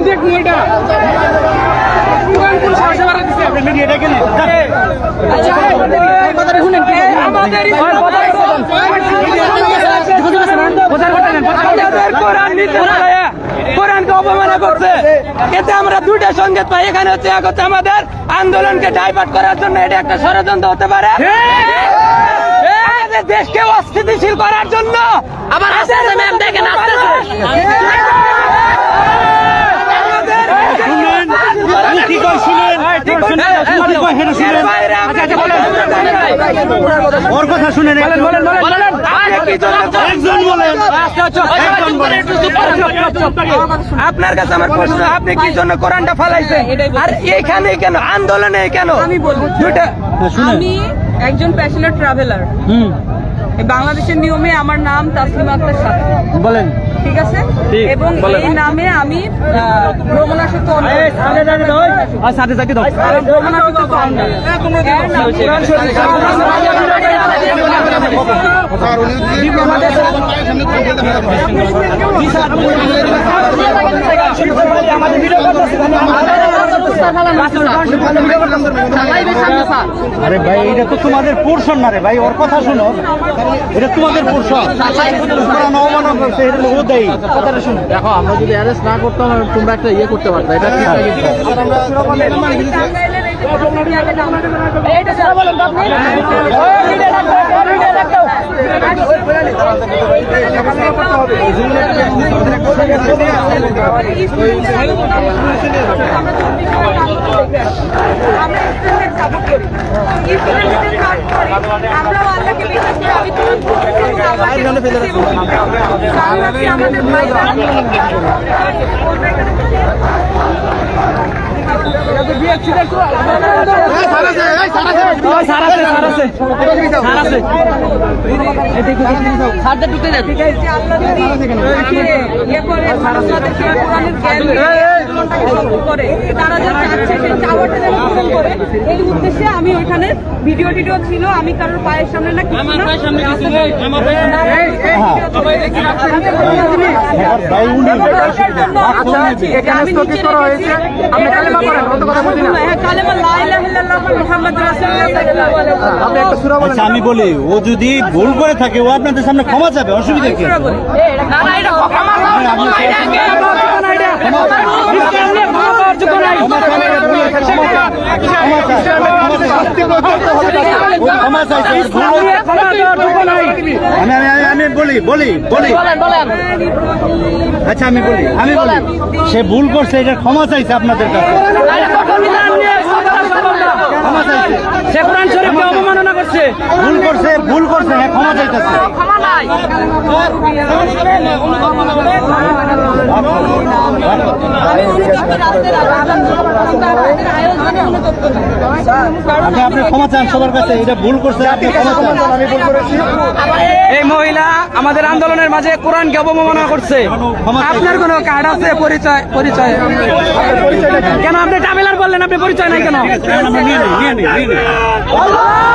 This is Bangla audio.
দেখবো এটা কোরআনকে অবমাননা করছে। এতে আমরা দুইটা সংকেত পাই। এখানে হচ্ছে এক হচ্ছে আমাদের আন্দোলনকে ডাইভার্ট করার জন্য এটা একটা ষড়যন্ত্র হতে পারে, আমাদের দেশকে অস্থিতিশীল করার জন্য। আবার ম্যাম দেখেন ওর কথা শুনেন, আপনার কাছে আমার প্রশ্ন, আপনি কি জন্য কোরআনটা ফালাইছেন আর এইখানে কেন আন্দোলনে কেন? আমি বলবো, আমি একজন প্যাশনেট ট্রাভেলার। বাংলাদেশের নিয়মে আমার নাম তাসলিমা আক্তার সাথী, বলেন ঠিক আছে, এবং এই নামে আমি ভ্রমণাসক্ত আরে ভাই এটা তো তোমাদের পোর্শন না রে ভাই, ওর কথা শোনো, এটা তোমাদের পোর্শন। অবমাননা করছে, এটা ও দেয় কথাটা শুনো। দেখো আমরা যদি অ্যারেস্ট না করতাম তোমরা একটা ইয়ে করতে পারতো, এটা ঠিক না এই উদ্দেশ্যে আমি ওইখানে ভিডিও ছিল, আমি কারোর পায়ের সামনে না আমি বলি, ও যদি ভুল করে থাকে ও আপনাদের সামনে ক্ষমা চাবে, অসুবিধা কি? আমি বলি আচ্ছা আমি বলি সে ভুল করছে, এটা ক্ষমা চাইছে আপনাদের কাছে, ক্ষমা চাইছে, সে কোরআন শরীফকে অবমাননা করছে, ভুল করছে হ্যাঁ, ক্ষমা চাইতেছে। আপনি ক্ষমা চান সবার কাছে, এটা ভুল করছে, আপনি ক্ষমা চান। আমি ভুল করেছি। এই মহিলা আমাদের আন্দোলনের মাঝে কোরআনকে অবমাননা করছে। আপনার কোনো কার্ড আছে? পরিচয় কেন আপনি ট্রাভেলার বললেন, আপনি পরিচয় নাই কেন? আল্লাহ